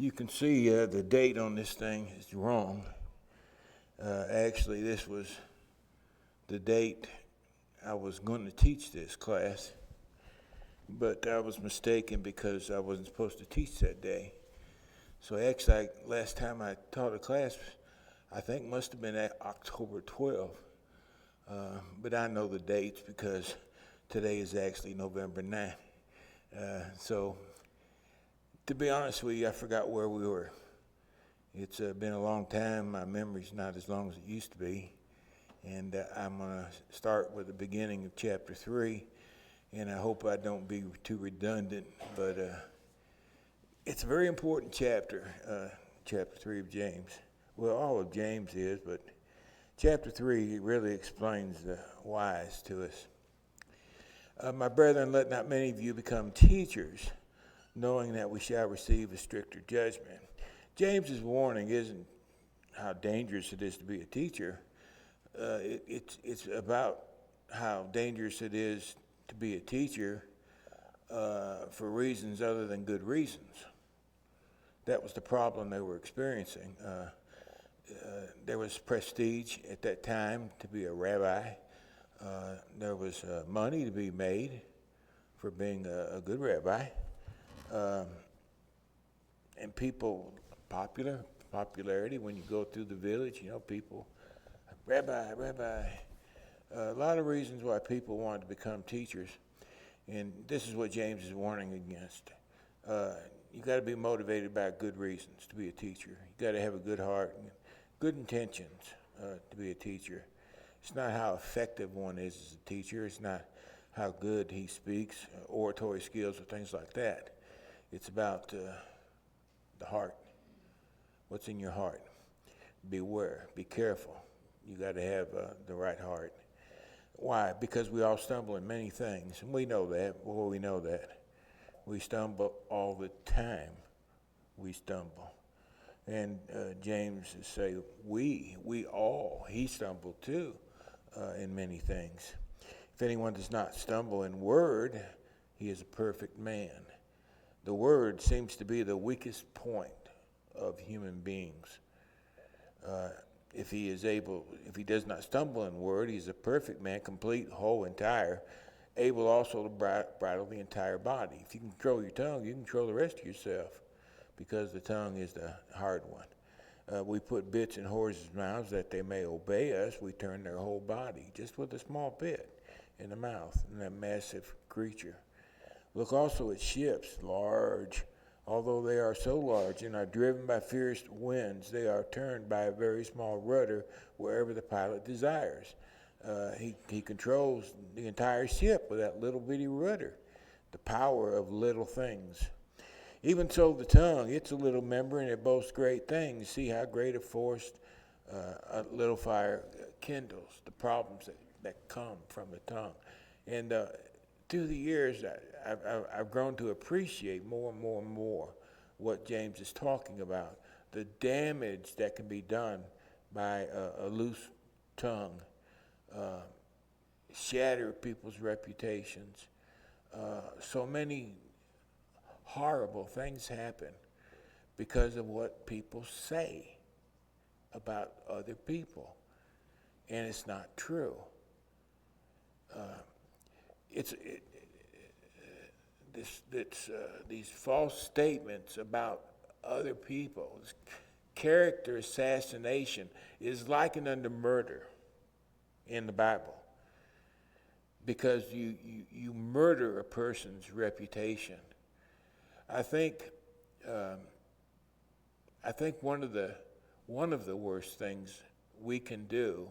You can see the date on this thing is wrong. Actually, this was the date I was going to teach this class, but I was mistaken because I wasn't supposed to teach that day. So actually, last time I taught a class, I think must have been at October 12th. But I know the dates because today is actually November 9th. So to be honest with you, I forgot where we were. It's been a long time. My memory's not as long as it used to be. And I'm going to start with the beginning of chapter 3. And I hope I don't be too redundant. But it's a very important chapter, chapter 3 of James. Well, all of James is, but chapter 3 really explains the whys to us. My brethren, let not many of you become teachers, knowing that we shall receive a stricter judgment. James's warning isn't how dangerous it is to be a teacher. It's about how dangerous it is to be a teacher for reasons other than good reasons. That was the problem they were experiencing. There was prestige at that time to be a rabbi. There was money to be made for being a good rabbi. And popularity, when you go through the village, people, rabbi. A lot of reasons why people wanted to become teachers. And this is what James is warning against. You got to be motivated by good reasons to be a teacher. You got to have a good heart and good intentions to be a teacher. It's not how effective one is as a teacher. It's not how good he speaks, oratory skills, or things like that. It's about the heart. What's in your heart? Beware. Be careful. You got to have the right heart. Why? Because we all stumble in many things, and we know that. Well, we know that. We stumble all the time. We stumble. And James say, we all, he stumbled too in many things. If anyone does not stumble in word, he is a perfect man. The word seems to be the weakest point of human beings. If he does not stumble in word, he's a perfect man, complete, whole, entire, able also to bridle the entire body. If you can control your tongue, you can control the rest of yourself, because the tongue is the hard one. We put bits in horses' mouths that they may obey us. We turn their whole body, just with a small bit in the mouth, in that massive creature. Look also at ships, large. Although they are so large and are driven by fierce winds, they are turned by a very small rudder wherever the pilot desires. He controls the entire ship with that little bitty rudder, the power of little things. Even so, the tongue, it's a little member, and it boasts great things. See how great a force a little fire kindles, the problems that come from the tongue. And through the years, I've grown to appreciate more and more and more what James is talking about, the damage that can be done by a loose tongue, shatter people's reputations. So many horrible things happen because of what people say about other people, and it's not true. These false statements about other people, character assassination, is likened unto murder in the Bible, because you murder a person's reputation. I think one of the worst things we can do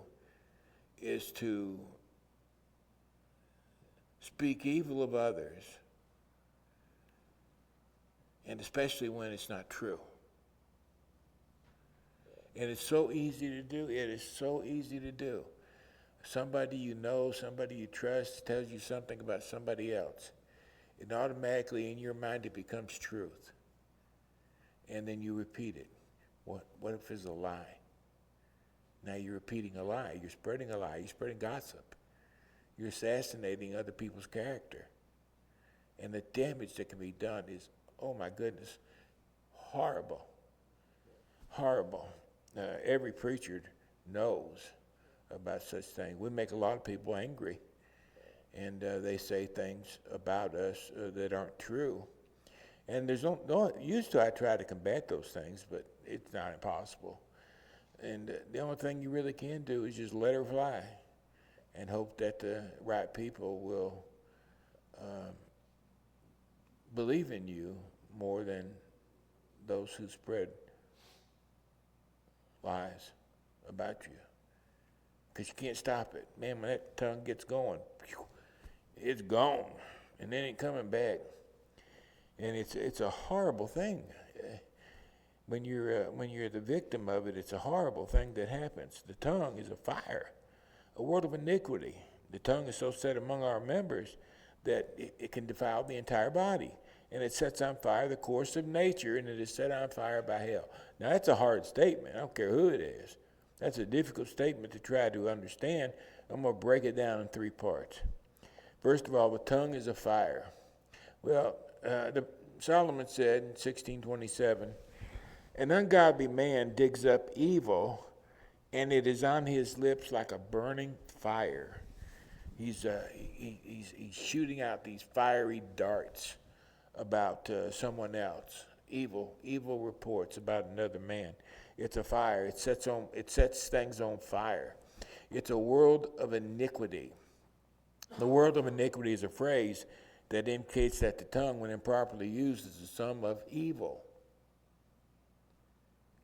is to speak evil of others, and especially when it's not true. And it's so easy to do. It is so easy to do. Somebody you know, somebody you trust tells you something about somebody else, and automatically in your mind it becomes truth. And then you repeat it. What if it's a lie? Now you're repeating a lie. You're spreading a lie. You're spreading gossip. You're assassinating other people's character. And the damage that can be done is, oh my goodness, horrible, horrible. Every preacher knows about such things. We make a lot of people angry, and they say things about us that aren't true. And there's used to I try to combat those things, but it's not impossible. And the only thing you really can do is just let her fly and hope that the right people will believe in you more than those who spread lies about you. Because you can't stop it. Man, when that tongue gets going, it's gone. And then it ain't coming back. And it's a horrible thing. When you're the victim of it, it's a horrible thing that happens. The tongue is a fire, a world of iniquity. The tongue is so set among our members that it can defile the entire body. And it sets on fire the course of nature, and it is set on fire by hell. Now, that's a hard statement. I don't care who it is. That's a difficult statement to try to understand. I'm going to break it down in 3 parts. First of all, the tongue is a fire. Well, Solomon said in 1627, an ungodly man digs up evil, and it is on his lips like a burning fire. He's shooting out these fiery darts about someone else. Evil reports about another man. It's a fire. It sets things on fire. It's a world of iniquity. The world of iniquity is a phrase that indicates that the tongue, when improperly used, is the sum of evil.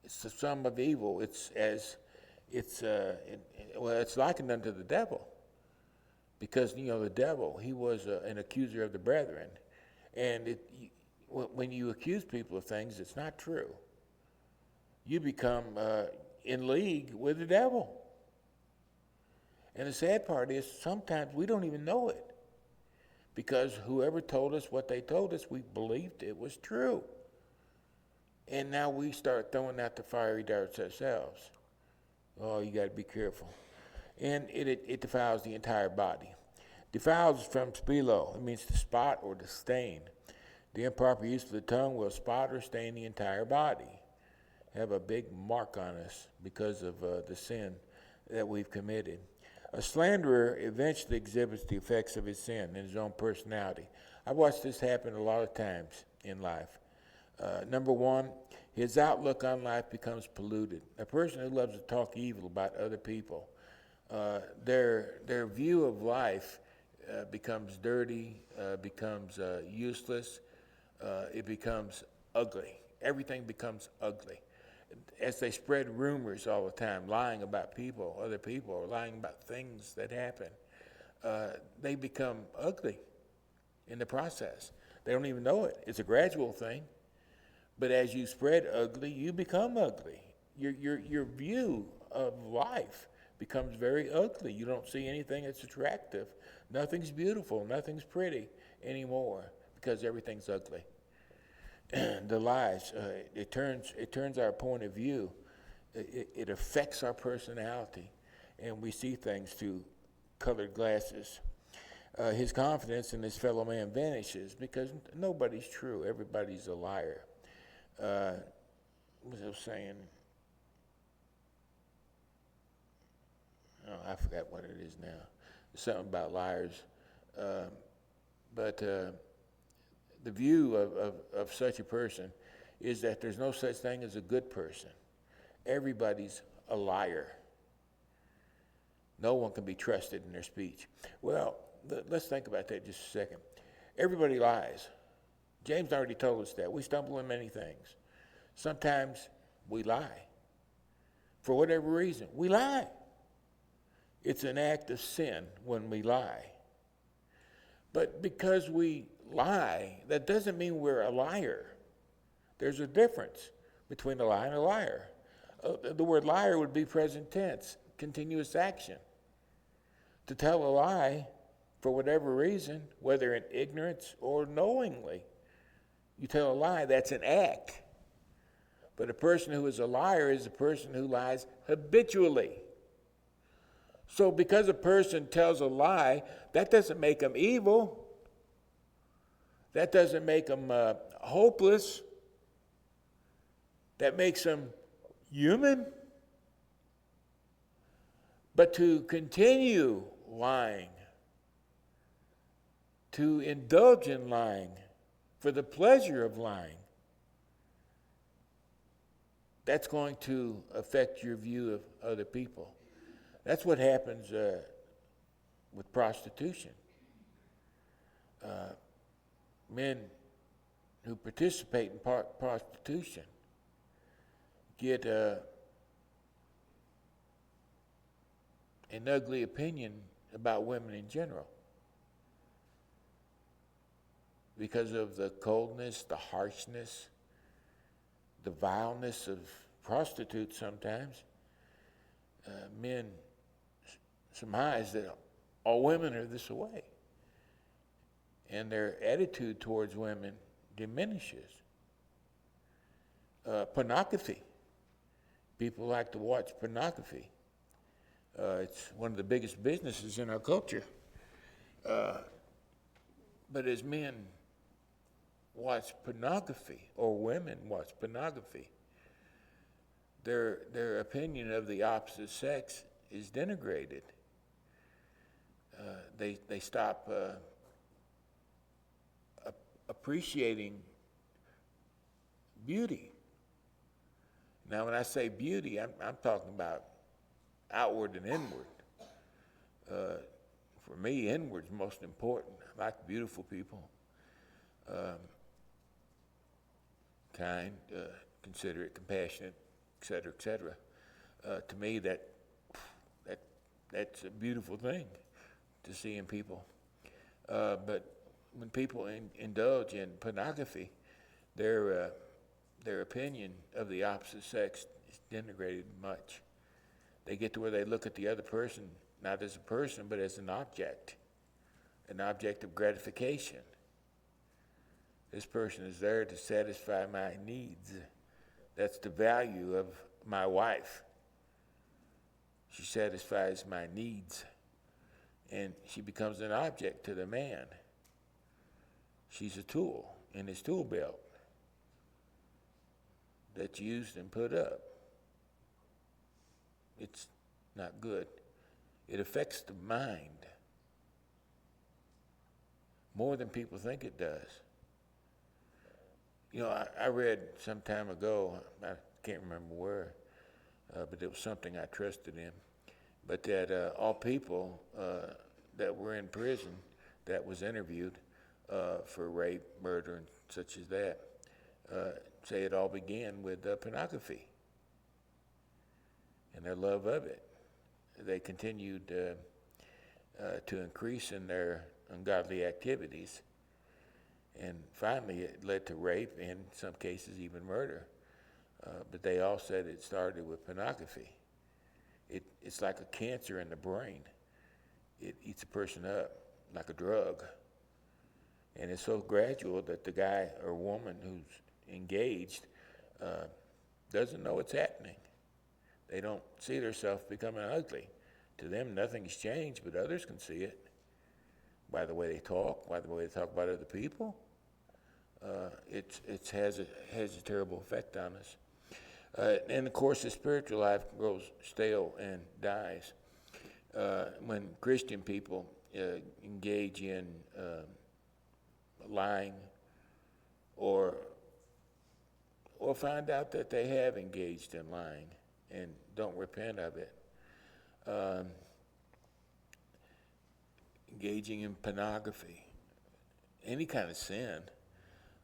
It's the sum of evil. It's likened unto the devil, because the devil, he was an accuser of the brethren, and when you accuse people of things that's not true, you become in league with the devil. And the sad part is sometimes we don't even know it, because whoever told us what they told us, we believed it was true. And now we start throwing out the fiery darts ourselves. Oh, you got to be careful. And it defiles the entire body. Defiles from spilo. It means to spot or to stain. The improper use of the tongue will spot or stain the entire body. Have a big mark on us because of the sin that we've committed. A slanderer eventually exhibits the effects of his sin in his own personality. I've watched this happen a lot of times in life. Number one, his outlook on life becomes polluted. A person who loves to talk evil about other people, their view of life becomes dirty, becomes useless, it becomes ugly. Everything becomes ugly. As they spread rumors all the time, lying about people, other people, or lying about things that happen, they become ugly in the process. They don't even know it. It's a gradual thing. But as you spread ugly, you become ugly. Your view of life becomes very ugly. You don't see anything that's attractive. Nothing's beautiful. Nothing's pretty anymore, because everything's ugly. The lies, it turns our point of view. It affects our personality, and we see things through colored glasses. His confidence in his fellow man vanishes, because nobody's true. Everybody's a liar. What was I saying? Oh, I forgot what it is now. Something about liars. But the view of such a person is that there's no such thing as a good person. Everybody's a liar. No one can be trusted in their speech. Well, let's think about that just a second. Everybody lies. James already told us that. We stumble in many things. Sometimes we lie. For whatever reason, we lie. It's an act of sin when we lie. But because we lie, that doesn't mean we're a liar. There's a difference between a lie and a liar. The word liar would be present tense, continuous action. To tell a lie for whatever reason, whether in ignorance or knowingly, you tell a lie, that's an act. But a person who is a liar is a person who lies habitually. So because a person tells a lie, that doesn't make them evil. That doesn't make them hopeless. that makes them human. But to continue lying, to indulge in lying for the pleasure of lying, that's going to affect your view of other people. That's what happens with prostitution. Men who participate in prostitution get an ugly opinion about women in general because of the coldness, the harshness, the vileness of prostitutes sometimes. Men surmise that all women are this way, and their attitude towards women diminishes. Pornography. People like to watch pornography. It's one of the biggest businesses in our culture. But as men watch pornography, or women watch pornography, their opinion of the opposite sex is denigrated. They stop appreciating beauty. Now, when I say beauty, I'm talking about outward and inward. For me, inward's most important. I like beautiful people, kind, considerate, compassionate, et cetera, et cetera. To me, that's a beautiful thing to see in people. But when people indulge in pornography, their opinion of the opposite sex is denigrated much. They get to where they look at the other person not as a person, but as an object of gratification. This person is there to satisfy my needs. That's the value of my wife. She satisfies my needs, and she becomes an object to the man. She's a tool in his tool belt that's used and put up. It's not good. It affects the mind more than people think it does. You know, I read some time ago, I can't remember where, but it was something I trusted in, but that all people that were in prison that was interviewed for rape, murder, and such as that, say it all began with pornography and their love of it. They continued to increase in their ungodly activities, and finally it led to rape and in some cases even murder. But they all said it started with pornography. It's like a cancer in the brain. It eats a person up like a drug. And it's so gradual that the guy or woman who's engaged doesn't know what's happening. They don't see themselves becoming ugly. To them, nothing's changed, but others can see it by the way they talk, by the way they talk about other people. It has a terrible effect on us. And of course, the spiritual life grows stale and dies. When Christian people engage in lying or find out that they have engaged in lying and don't repent of it, engaging in pornography, any kind of sin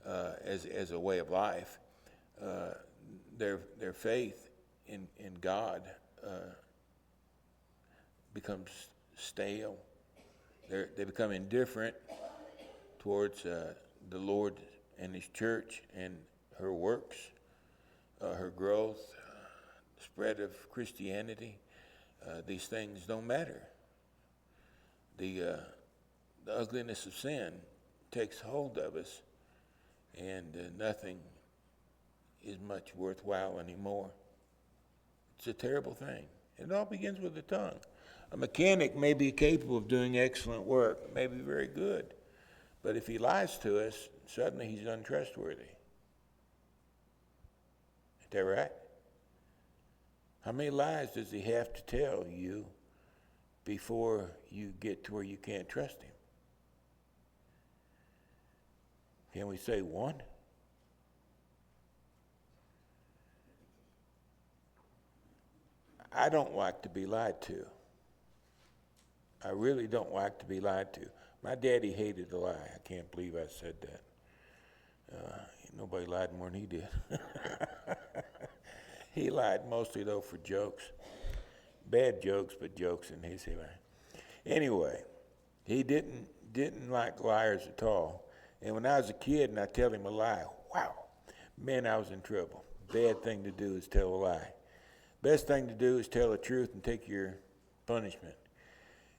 as a way of life, their faith in God becomes stale. They become indifferent towards the Lord and His church and her works, her growth, spread of Christianity. These things don't matter. The ugliness of sin takes hold of us, and nothing is much worthwhile anymore. It's a terrible thing. It all begins with the tongue. A mechanic may be capable of doing excellent work, may be very good, but if he lies to us, suddenly he's untrustworthy. that right? How many lies does he have to tell you before you get to where you can't trust him? Can we say one? I don't like to be lied to. I really don't like to be lied to. My daddy hated a lie. I can't believe I said that. Nobody lied more than he did. He lied mostly, though, for jokes. Bad jokes, but jokes in his mind. Anyway, he didn't like liars at all. And when I was a kid and I tell him a lie, wow, man, I was in trouble. Bad thing to do is tell a lie. Best thing to do is tell the truth and take your punishment.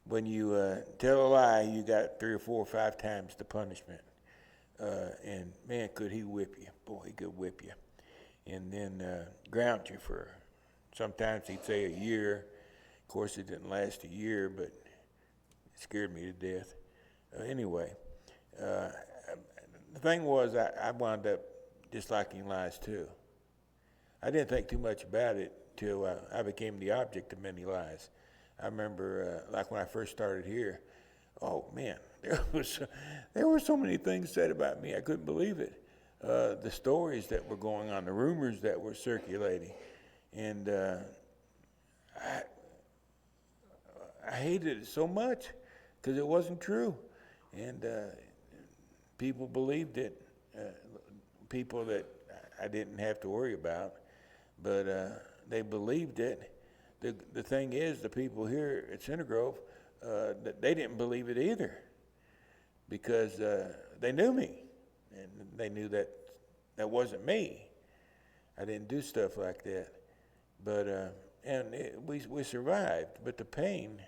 When you tell a lie, you got 3 or 4 or 5 times the punishment. And man, could he whip you. Boy, he could whip you. And then ground you for, sometimes he'd say a year. Of course, it didn't last a year, but it scared me to death. Anyway, the thing was, I wound up disliking lies too. I didn't think too much about it till I became the object of many lies. I remember, like when I first started here, oh man, there were so many things said about me, I couldn't believe it. The stories that were going on, the rumors that were circulating, and I hated it so much because it wasn't true, and people believed it. People that I didn't have to worry about, but they believed it. The thing is, the people here at Center Grove, they didn't believe it either, because they knew me, and they knew that wasn't me. I didn't do stuff like that, but we survived. But the pain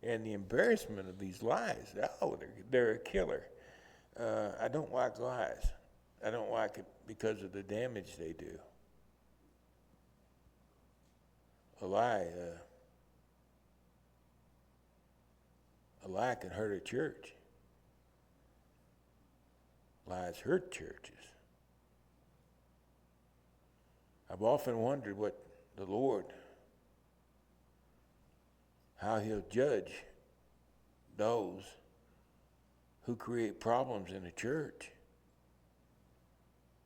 and the embarrassment of these lies, oh, they're a killer. I don't like lies. I don't like it because of the damage they do. A lie can hurt a church. Lies hurt churches. I've often wondered what the Lord, how he'll judge those who create problems in the church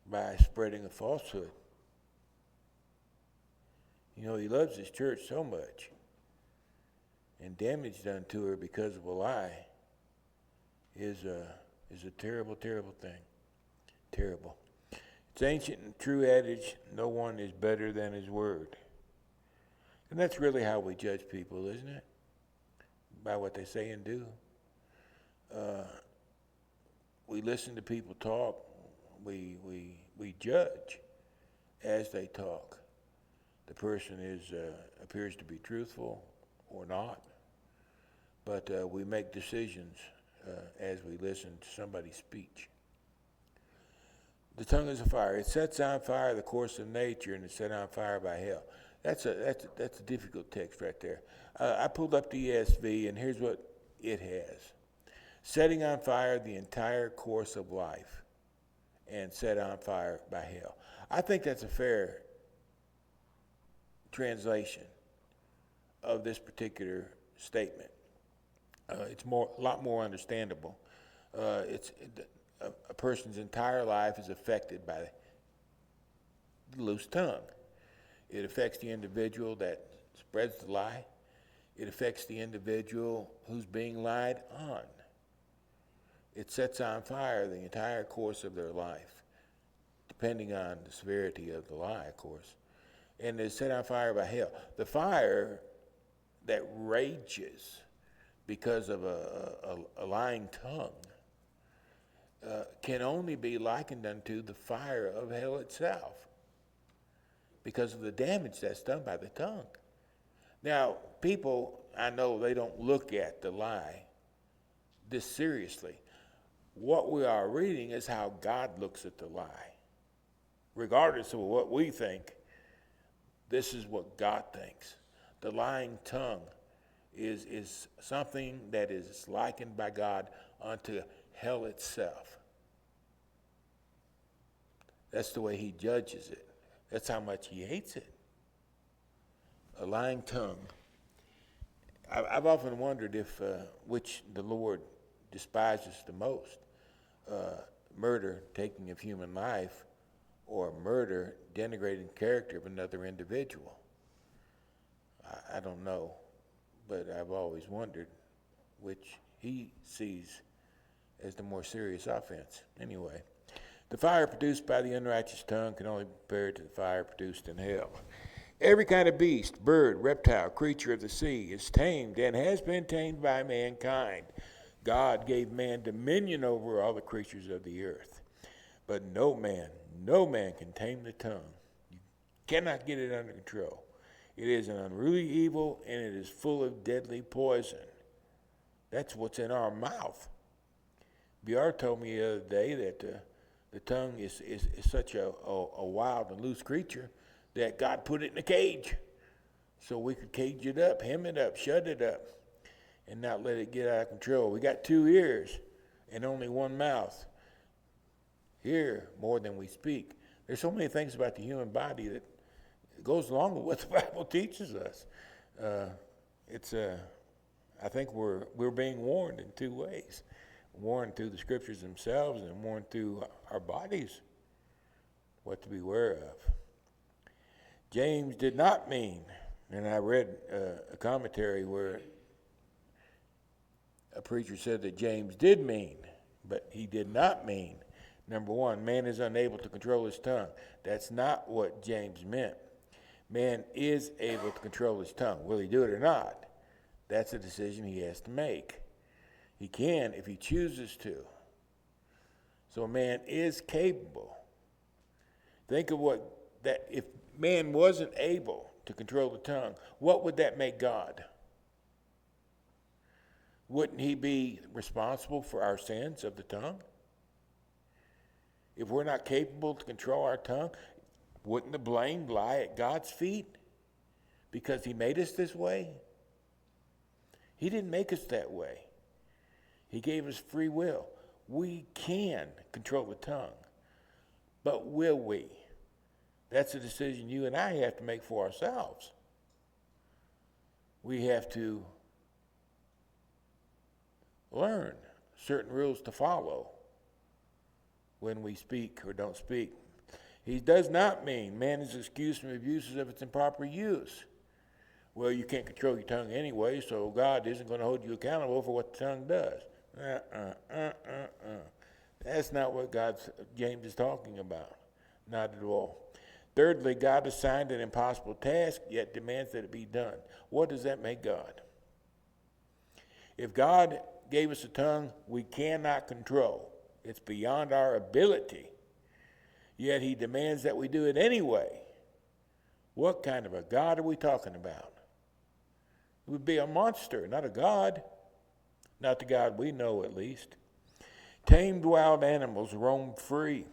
by spreading a falsehood. You know, he loves his church so much, and damage done to her because of a lie is a terrible, terrible thing. Terrible. It's ancient and true adage, no one is better than his word. And that's really how we judge people, isn't it? By what they say and do. We listen to people talk. We judge as they talk. The person appears to be truthful or not, but we make decisions as we listen to somebody's speech. The tongue is a fire. It sets on fire the course of nature, and it's set on fire by hell. That's a difficult text right there. I pulled up the ESV, and here's what it has. Setting on fire the entire course of life and set on fire by hell. I think that's a fair translation of this particular statement. It's a lot more understandable. A person's entire life is affected by the loose tongue. It affects the individual that spreads the lie. It affects the individual who's being lied on. It sets on fire the entire course of their life, depending on the severity of the lie, of course. And it's set on fire by hell. The fire that rages because of a lying tongue can only be likened unto the fire of hell itself because of the damage that's done by the tongue. Now, people, I know they don't look at the lie this seriously. What we are reading is how God looks at the lie. Regardless of what we think, this is what God thinks. The lying tongue is something that is likened by God unto hell itself. That's the way he judges it. That's how much he hates it. A lying tongue. I've often wondered if which the Lord despises the most, murder, taking of human life, or murder, denigrating the character of another individual. I don't know, but I've always wondered which he sees as the more serious offense. Anyway, the fire produced by the unrighteous tongue can only be compared to the fire produced in hell. Every kind of beast, bird, reptile, creature of the sea is tamed and has been tamed by mankind. God gave man dominion over all the creatures of the earth. But no man can tame the tongue. You cannot get it under control. It is an unruly evil, and it is full of deadly poison. That's what's in our mouth. BR told me the other day that the tongue is such a wild and loose creature that God put it in a cage so we could cage it up, hem it up, shut it up, and not let it get out of control. We got 2 ears and only 1 mouth. Hear more than we speak. There's so many things about the human body that goes along with what the Bible teaches us. I think we're being warned in 2 ways. Warned through the scriptures themselves and warned through our bodies what to beware of. James did not mean, and I read a commentary where a preacher said that James did mean, but he did not mean, number 1, man is unable to control his tongue. That's not what James meant. Man is able to control his tongue. Will he do it or not? That's a decision he has to make. He can if he chooses to. So a man is capable. Think of if man wasn't able to control the tongue, what would that make God? Wouldn't he be responsible for our sins of the tongue? If we're not capable to control our tongue, wouldn't the blame lie at God's feet because he made us this way? He didn't make us that way. He gave us free will. We can control the tongue, but will we? That's a decision you and I have to make for ourselves. We have to learn certain rules to follow when we speak or don't speak. He does not mean man is excused from abuses of its improper use. Well, you can't control your tongue anyway, so God isn't going to hold you accountable for what the tongue does. That's not what James is talking about. Not at all. Thirdly, God assigned an impossible task, yet demands that it be done. What does that make God? If God gave us a tongue we cannot control, it's beyond our ability, yet he demands that we do it anyway, what kind of a God are we talking about? It would be a monster, not a God. Not the God we know, at least. Tamed wild animals roam free,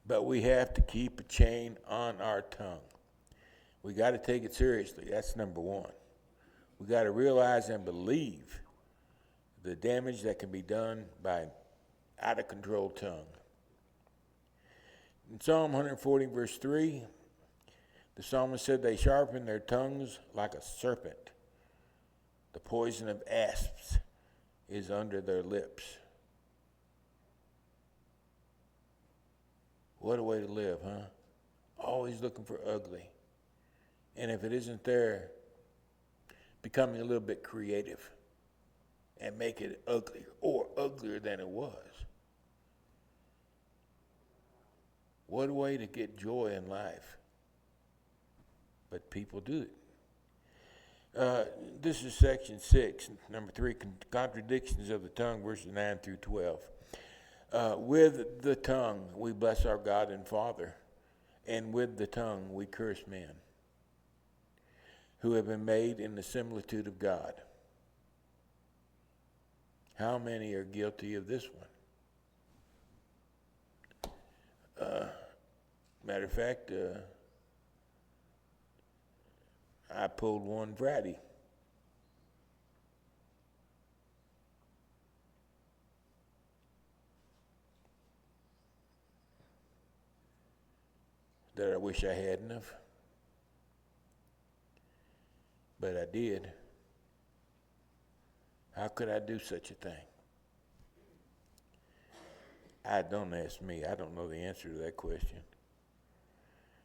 but we have to keep a chain on our tongue. We got to take it seriously. That's number 1. We got to realize and believe the damage that can be done by an out-of-control tongue. In Psalm 140, verse 3, the psalmist said, they sharpen their tongues like a serpent. The poison of asps is under their lips. What a way to live, huh? Always looking for ugly. And if it isn't there, becoming a little bit creative and make it uglier or uglier than it was. What a way to get joy in life. But people do it. This is section 6, number 3, contradictions of the tongue, verses 9 through 12. With the tongue we bless our God and Father, and with the tongue we curse men, who have been made in the similitude of God. How many are guilty of this one? Matter of fact, I pulled one Friday. that I wish I hadn't have. But I did. How could I do such a thing? Don't ask me. I don't know the answer to that question.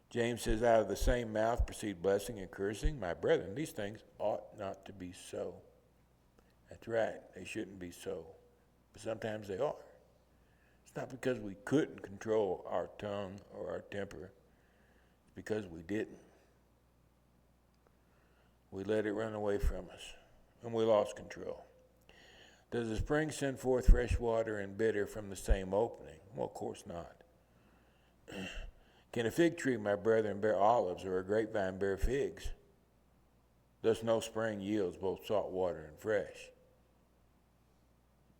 James says, out of the same mouth proceed blessing and cursing. My brethren, these things ought not to be so. That's right. They shouldn't be so. But sometimes they are. It's not because we couldn't control our tongue or our temper. It's because we didn't. We let it run away from us, and we lost control. Does a spring send forth fresh water and bitter from the same opening? Well, of course not. Can a fig tree, my brethren, bear olives, or a grapevine bear figs? Thus no spring yields both salt water and fresh.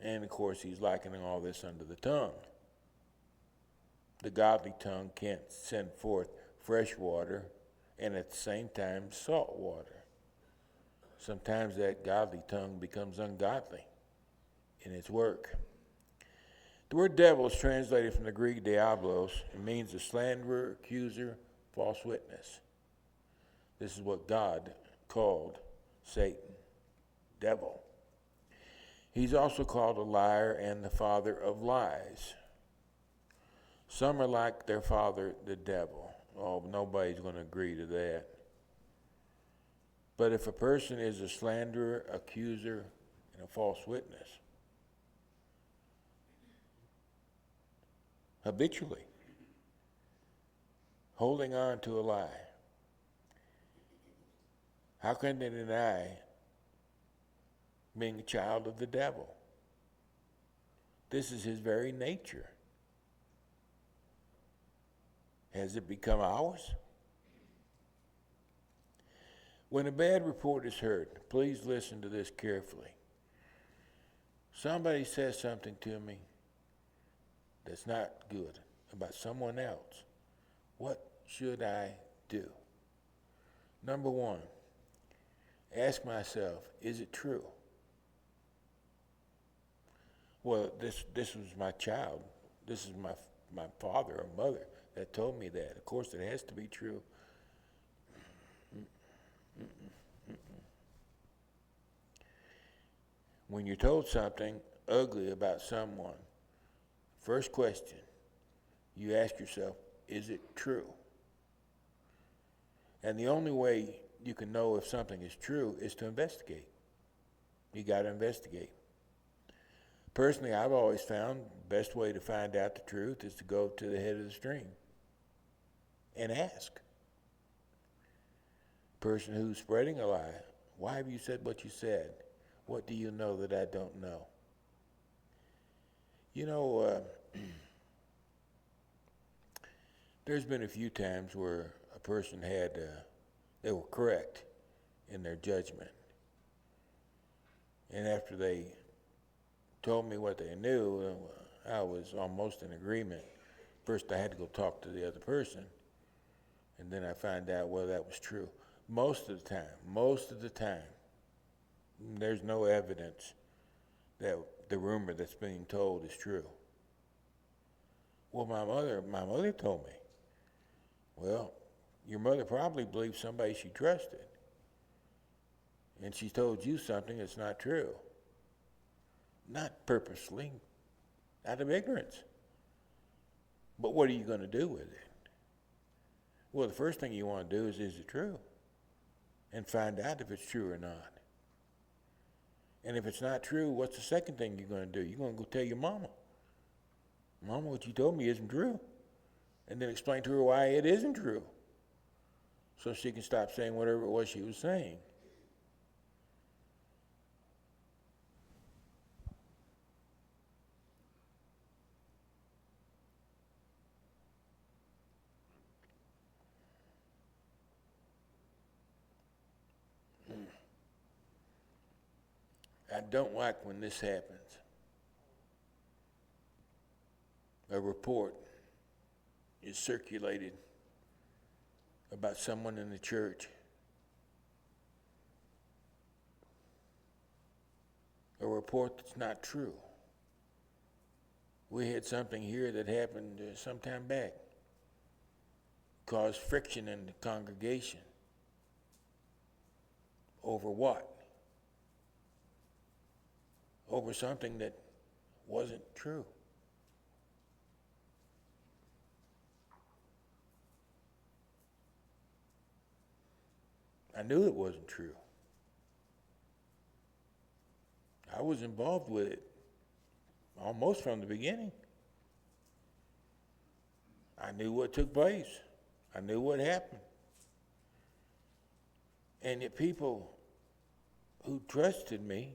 And of course, he's likening all this unto the tongue. The godly tongue can't send forth fresh water and at the same time salt water. Sometimes that godly tongue becomes ungodly in its work. The word devil is translated from the Greek diablos. It means a slanderer, accuser, false witness. This is what God called Satan, devil. He's also called a liar and the father of lies. Some are like their father, the devil. Oh, nobody's going to agree to that. But if a person is a slanderer, accuser, and a false witness, habitually holding on to a lie, how can they deny being a child of the devil? This is his very nature. Has it become ours? When a bad report is heard, please listen to this carefully. Somebody says something to me that's not good about someone else. What should I do? Number one, ask myself, is it true? Well, this was my child. This is my father or mother that told me that. Of course, it has to be true. When you're told something ugly about someone, first question, you ask yourself, is it true? And the only way you can know if something is true is to investigate. You got to investigate. Personally, I've always found the best way to find out the truth is to go to the head of the stream and ask. Person who's spreading a lie, why have you said what you said? What do you know that I don't know? You know, there's been a few times where a person they were correct in their judgment. And after they told me what they knew, I was almost in agreement. First, I had to go talk to the other person, and then I found out, well, that was true. Most of the time, there's no evidence that the rumor that's being told is true. Well, my mother told me, well, your mother probably believed somebody she trusted, and she told you something that's not true. Not purposely, out of ignorance. But what are you going to do with it? Well, the first thing you want to do is it true? And find out if it's true or not. And if it's not true, what's the second thing you're going to do? You're going to go tell your mama. Mama, what you told me isn't true. And then explain to her why it isn't true. So she can stop saying whatever it was she was saying. I don't like when this happens. A report is circulated about someone in the church. A report that's not true. We had something here that happened some time back. caused friction in the congregation. Over what? Over something that wasn't true. I knew it wasn't true. I was involved with it almost from the beginning. I knew what took place. I knew what happened. And the people who trusted me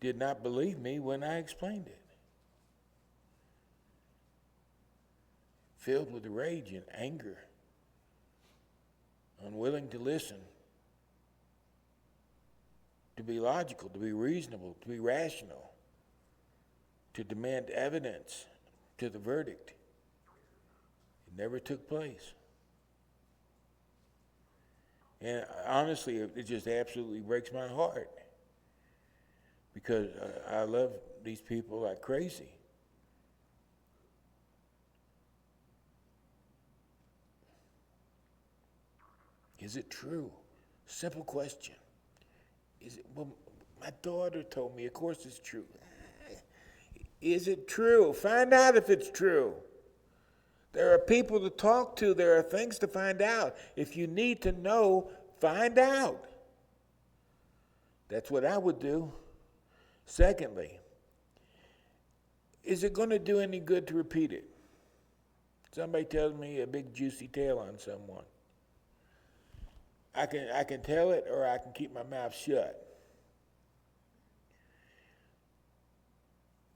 did not believe me when I explained it. Filled with rage and anger, unwilling to listen, to be logical, to be reasonable, to be rational, to demand evidence to the verdict. It never took place. And honestly, it just absolutely breaks my heart because I love these people like crazy. Is it true? Simple question. Is it? Well, my daughter told me, of course it's true. Is it true? Find out if it's true. There are people to talk to. There are things to find out. If you need to know, find out. That's what I would do. Secondly, is it going to do any good to repeat it? Somebody tells me a big juicy tale on someone. I can tell it or I can keep my mouth shut.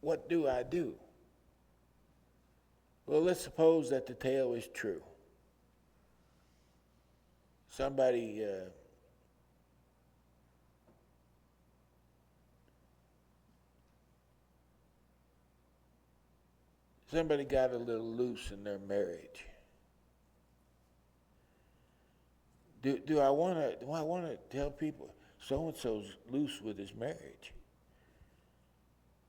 What do I do? Well, let's suppose that the tale is true. Somebody got a little loose in their marriage. Do I want to tell people so and so's loose with his marriage?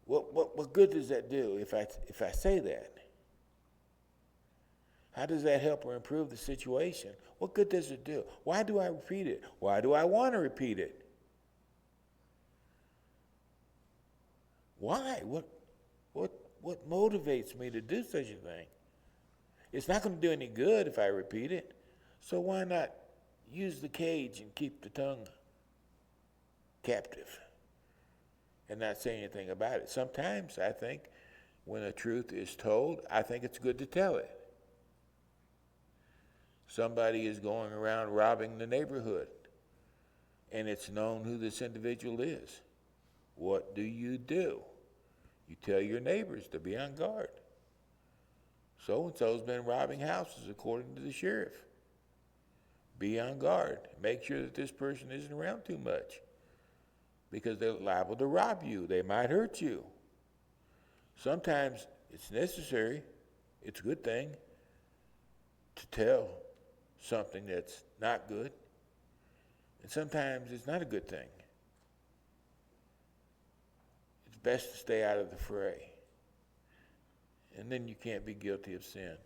What good does that do if I say that? How does that help or improve the situation? What good does it do? Why do I repeat it? Why do I want to repeat it? Why? What motivates me to do such a thing? It's not going to do any good if I repeat it. So why not use the cage and keep the tongue captive and not say anything about it? Sometimes I think when a truth is told, I think it's good to tell it. Somebody is going around robbing the neighborhood, and it's known who this individual is. What do? You tell your neighbors to be on guard. So-and-so's been robbing houses according to the sheriff. Be on guard. Make sure that this person isn't around too much because they're liable to rob you. They might hurt you. Sometimes it's necessary. It's a good thing to tell something that's not good. And sometimes it's not a good thing. It's best to stay out of the fray. And then you can't be guilty of sin.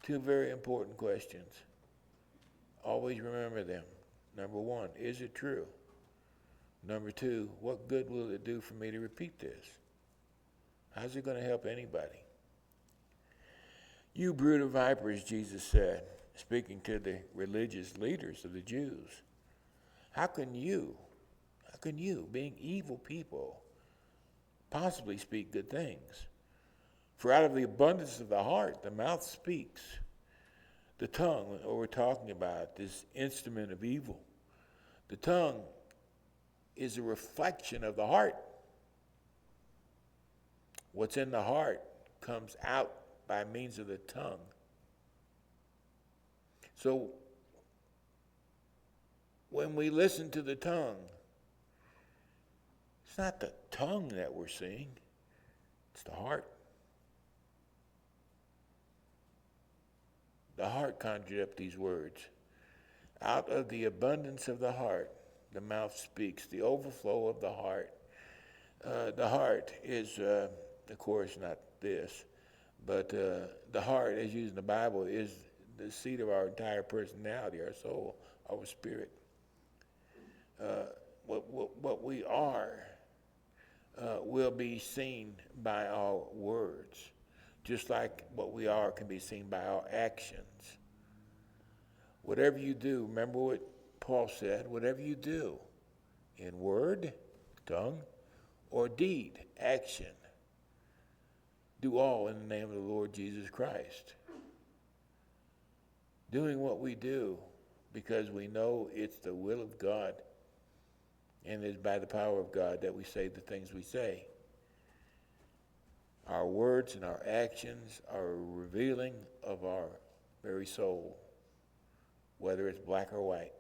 Two very important questions. Always remember them. Number one, is it true? Number two, what good will it do for me to repeat this? How's it going to help anybody? You brood of vipers, Jesus said, speaking to the religious leaders of the Jews. How can you, being evil people, possibly speak good things? For out of the abundance of the heart, the mouth speaks. The tongue, what we're talking about, this instrument of evil, the tongue is a reflection of the heart. What's in the heart comes out by means of the tongue. So when we listen to the tongue, it's not the tongue that we're seeing, it's the heart. The heart conjured up these words. Out of the abundance of the heart, the mouth speaks. The overflow of the heart. The heart is, of course, not this, But the heart, as used in the Bible, is the seat of our entire personality, our soul, our spirit. What we are will be seen by our words, just like what we are can be seen by our actions. Whatever you do, remember what Paul said, whatever you do, in word, tongue, or deed, action, do all in the name of the Lord Jesus Christ. Doing what we do because we know it's the will of God and it's by the power of God that we say the things we say. Our words and our actions are a revealing of our very soul, whether it's black or white.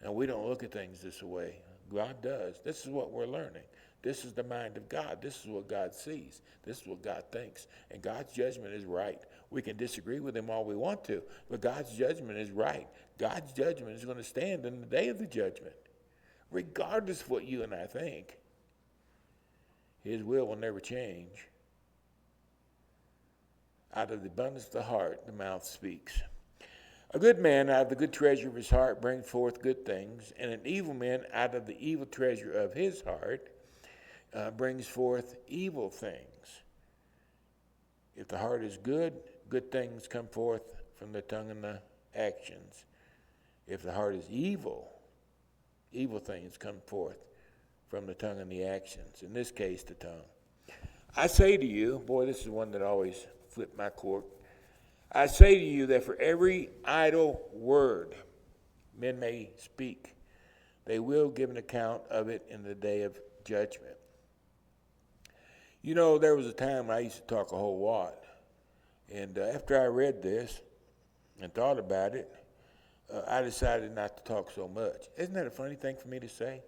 And we don't look at things this way. God does. This is what we're learning. This is the mind of God. This is what God sees. This is what God thinks. And God's judgment is right. We can disagree with him all we want to, but God's judgment is right. God's judgment is going to stand in the day of the judgment, regardless of what you and I think. His will never change. Out of the abundance of the heart, the mouth speaks. A good man out of the good treasure of his heart brings forth good things, and an evil man out of the evil treasure of his heart brings forth evil things. If the heart is good, good things come forth from the tongue and the actions. If the heart is evil, evil things come forth from the tongue and the actions. In this case, the tongue. I say to you, boy, this is one that always flipped my cork. I say to you that for every idle word men may speak, they will give an account of it in the day of judgment. You know, there was a time I used to talk a whole lot. And after I read this and thought about it, I decided not to talk so much. Isn't that a funny thing for me to say?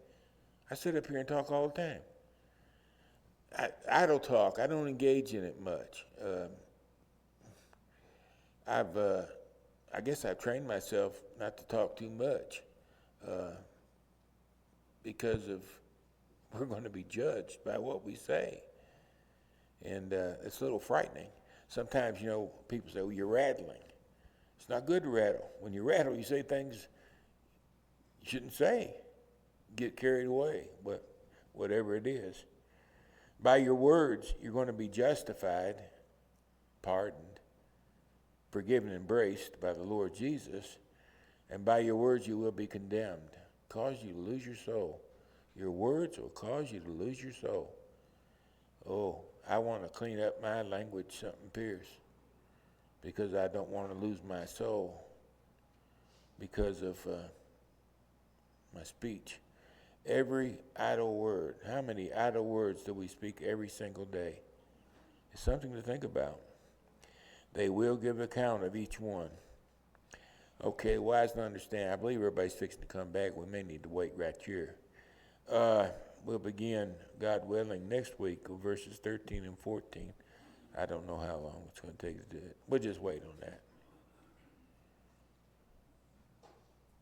I sit up here and talk all the time. Idle talk, I don't engage in it much. I guess I've trained myself not to talk too much because of we're going to be judged by what we say. And it's a little frightening. Sometimes, you know, people say, well, you're rattling. It's not good to rattle. When you rattle, you say things you shouldn't say. Get carried away, but whatever it is. By your words, you're going to be justified, pardoned, forgiven, embraced by the Lord Jesus. And by your words, you will be condemned. Cause you to lose your soul. Your words will cause you to lose your soul. Oh, I want to clean up my language, something fierce, because I don't want to lose my soul because of my speech. Every idle word. How many idle words do we speak every single day? It's something to think about. They will give account of each one. Okay, wise to understand. I believe everybody's fixing to come back. We may need to wait right here. We'll begin, God willing, next week with verses 13 and 14. I don't know how long it's going to take to do it. We'll just wait on that.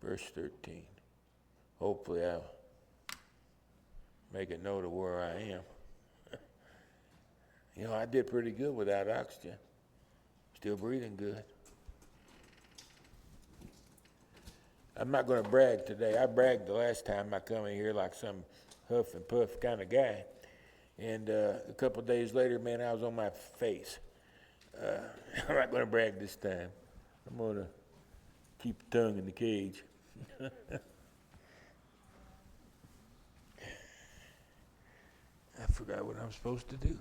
Verse 13. Hopefully I'll make a note of where I am. You know, I did pretty good without oxygen. Still breathing good. I'm not going to brag today. I bragged the last time I come in here like some huff and puff kind of guy. And a couple of days later, man, I was on my face. I'm not going to brag this time. I'm going to keep the tongue in the cage. I forgot what I'm supposed to do.